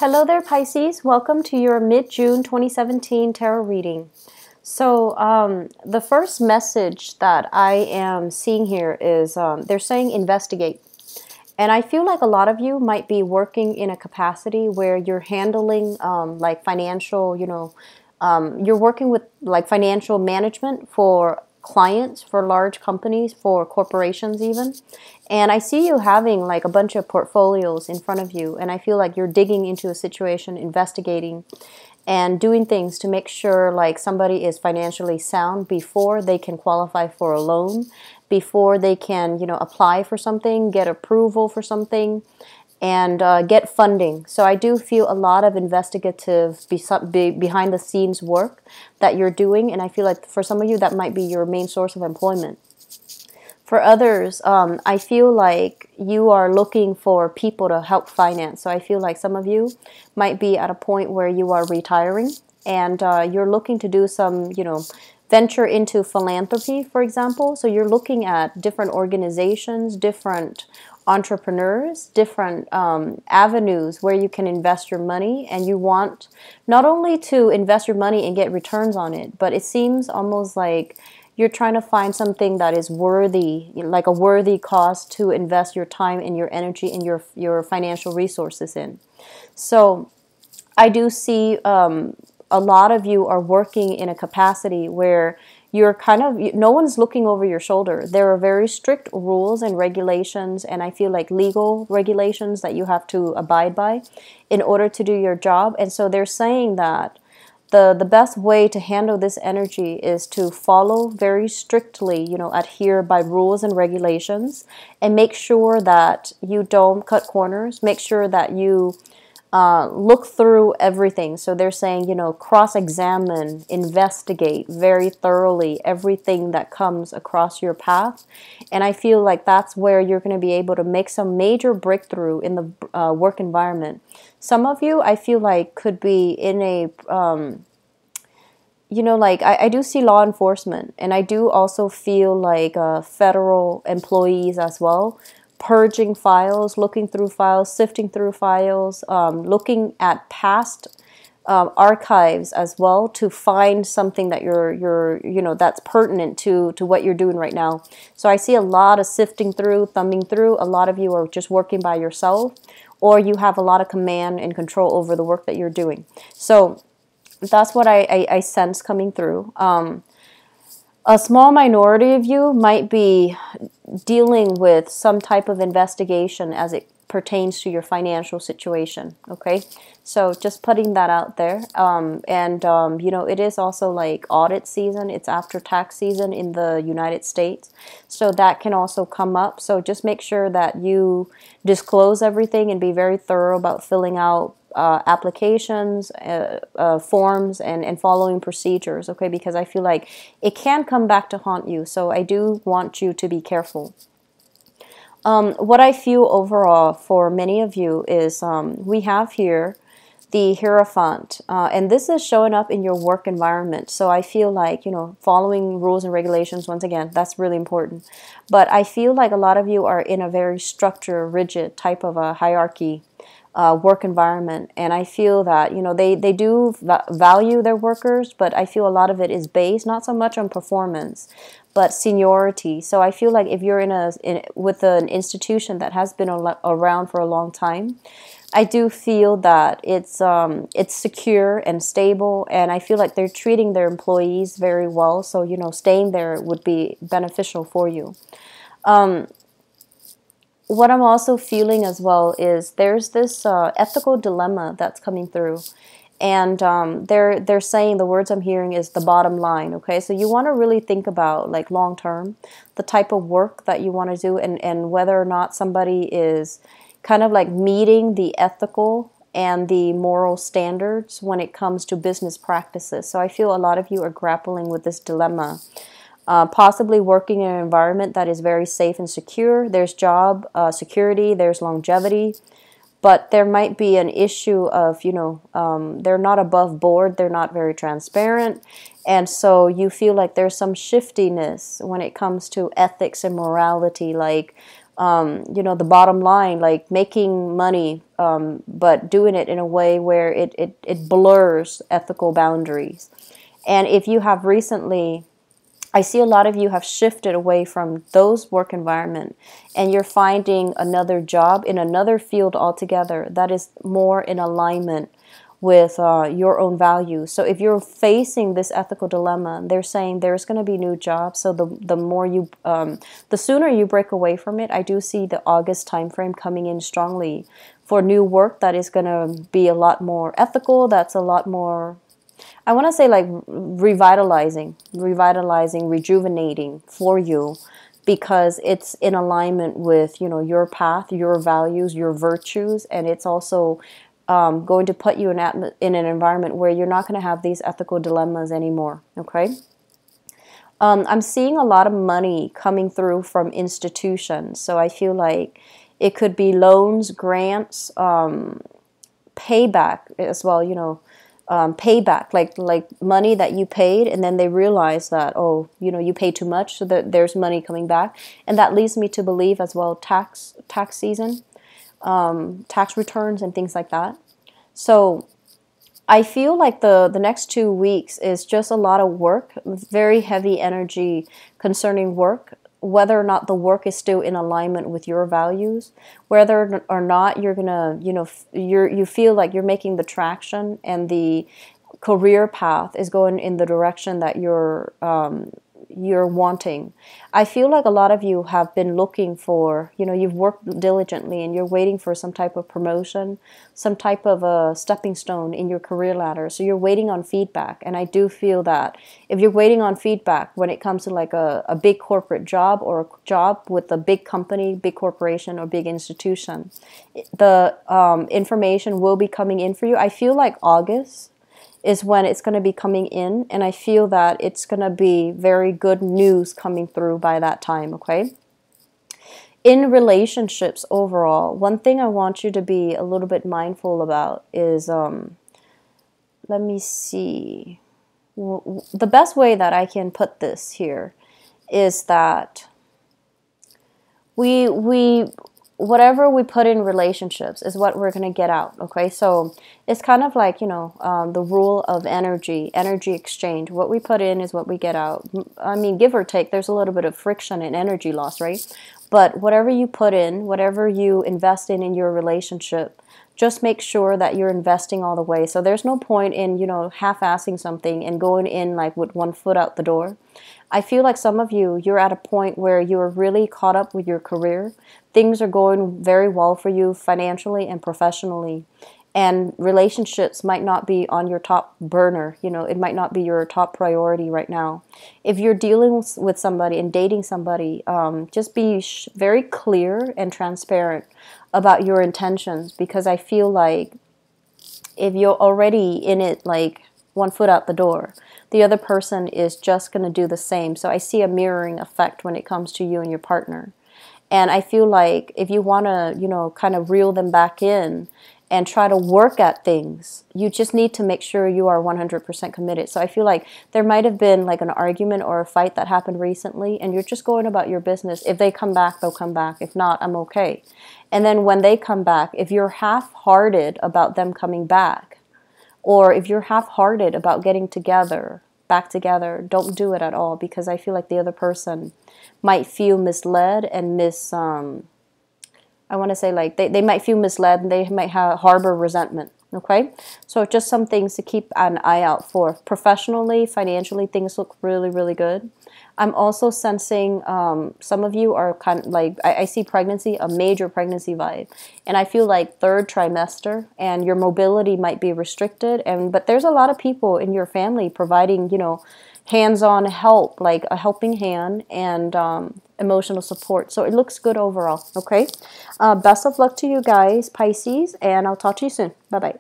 Hello there, Pisces. Welcome to your mid-June 2017 tarot reading. So the first message that I am seeing here is they're saying investigate. And I feel like a lot of you might be working in a capacity where you're handling like financial, you're working with like financial management for clients, for large companies, for corporations even. And I see you having like a bunch of portfolios in front of you. And I feel like you're digging into a situation, investigating and doing things to make sure like somebody is financially sound before they can qualify for a loan, before they can, apply for something, get approval for something, and get funding. So I do feel a lot of investigative behind the scenes work that you're doing, and I feel like for some of you that might be your main source of employment. For others, I feel like you are looking for people to help finance. So I feel like some of you might be at a point where you are retiring and you're looking to do some, venture into philanthropy, for example. So you're looking at different organizations, different entrepreneurs, different avenues where you can invest your money, and you want not only to invest your money and get returns on it, but it seems almost like you're trying to find something that is worthy, like a worthy cause to invest your time and your energy and your financial resources in. So I do see a lot of you are working in a capacity where you're no one's looking over your shoulder. There are very strict rules and regulations, and I feel like legal regulations that you have to abide by in order to do your job. And so they're saying that the best way to handle this energy is to follow very strictly, adhere by rules and regulations, and make sure that you don't cut corners. Make sure that you look through everything. So they're saying, cross-examine, investigate very thoroughly everything that comes across your path. And I feel like that's where you're going to be able to make some major breakthrough in the work environment. Some of you, I feel like, could be in a, I do see law enforcement, and I do also feel like federal employees as well, purging files, looking through files, sifting through files, looking at past archives as well to find something that that's pertinent to what you're doing right now. So I see a lot of sifting through, thumbing through. A lot of you are just working by yourself, or you have a lot of command and control over the work that you're doing. So that's what I sense coming through. A small minority of you might be dealing with some type of investigation as it pertains to your financial situation, okay? So just putting that out there. It is also like audit season. It's after tax season in the United States. So that can also come up. So just make sure that you disclose everything and be very thorough about filling out applications, forms, and following procedures, okay? Because I feel like it can come back to haunt you. So I do want you to be careful. What I feel overall for many of you is we have here the Hierophant, and this is showing up in your work environment. So I feel like, following rules and regulations, once again, that's really important. But I feel like a lot of you are in a very structured, rigid type of a hierarchy work environment, and I feel that they do value their workers, but I feel a lot of it is based not so much on performance but seniority. So I feel like if you're with an institution that has been around for a long time, I do feel that it's secure and stable, and I feel like they're treating their employees very well. So staying there would be beneficial for you. What I'm also feeling as well is there's this ethical dilemma that's coming through. And they're saying, the words I'm hearing is the bottom line, okay? So you want to really think about, like, long term, the type of work that you want to do, and whether or not somebody is kind of like meeting the ethical and the moral standards when it comes to business practices. So I feel a lot of you are grappling with this dilemma. Possibly working in an environment that is very safe and secure. There's job security, there's longevity, but there might be an issue of, they're not above board, they're not very transparent, and so you feel like there's some shiftiness when it comes to ethics and morality, like the bottom line, like making money, but doing it in a way where it blurs ethical boundaries. And if you have recently, I see a lot of you have shifted away from those work environment, and you're finding another job in another field altogether that is more in alignment with your own values. So if you're facing this ethical dilemma, they're saying there's going to be new jobs. So the more you, the sooner you break away from it, I do see the August timeframe coming in strongly for new work that is going to be a lot more ethical. That's a lot more, I want to say, like revitalizing, rejuvenating for you, because it's in alignment with, your path, your values, your virtues, and it's also going to put you in an environment where you're not going to have these ethical dilemmas anymore. Okay. I'm seeing a lot of money coming through from institutions, so I feel like it could be loans, grants, payback as well. Payback, like money that you paid, and then they realize that, oh, you paid too much, so that there's money coming back, and that leads me to believe as well tax season, tax returns and things like that. So I feel like the next 2 weeks is just a lot of work, very heavy energy concerning work, whether or not the work is still in alignment with your values, whether or not you're gonna, you feel like you're making the traction and the career path is going in the direction that you're wanting. I feel like a lot of you have been looking for, you've worked diligently and you're waiting for some type of promotion, some type of a stepping stone in your career ladder. So you're waiting on feedback. And I do feel that if you're waiting on feedback when it comes to like a big corporate job or a job with a big company, big corporation, or big institution, the information will be coming in for you. I feel like August is when it's going to be coming in, and I feel that it's going to be very good news coming through by that time, okay? In relationships overall, one thing I want you to be a little bit mindful about is, let me see, the best way that I can put this here is that we whatever we put in relationships is what we're going to get out, okay? So it's kind of like, the rule of energy exchange. What we put in is what we get out. I mean, give or take, there's a little bit of friction and energy loss, right? But whatever you put in, whatever you invest in your relationship, just make sure that you're investing all the way. So there's no point in, half-assing something and going in like with one foot out the door. I feel like some of you, you're at a point where you're really caught up with your career. Things are going very well for you financially and professionally. And relationships might not be on your top burner. It might not be your top priority right now. If you're dealing with somebody and dating somebody, just be very clear and transparent about your intentions, because I feel like if you're already in it like one foot out the door, the other person is just going to do the same. So I see a mirroring effect when it comes to you and your partner. And I feel like if you want to, kind of reel them back in and try to work at things, you just need to make sure you are 100% committed. So I feel like there might have been like an argument or a fight that happened recently, and you're just going about your business. If they come back, they'll come back. If not, I'm okay. And then when they come back, if you're half-hearted about them coming back, or if you're half-hearted about getting back together, don't do it at all, because I feel like the other person might feel misled and I want to say like they might feel misled and they might harbor resentment, okay? So just some things to keep an eye out for. Professionally, financially, things look really, really good. I'm also sensing some of you are kind of like, I see pregnancy, a major pregnancy vibe. And I feel like third trimester, and your mobility might be restricted. But there's a lot of people in your family providing, hands-on help, like a helping hand and emotional support. So it looks good overall, okay? Best of luck to you guys, Pisces, and I'll talk to you soon. Bye-bye.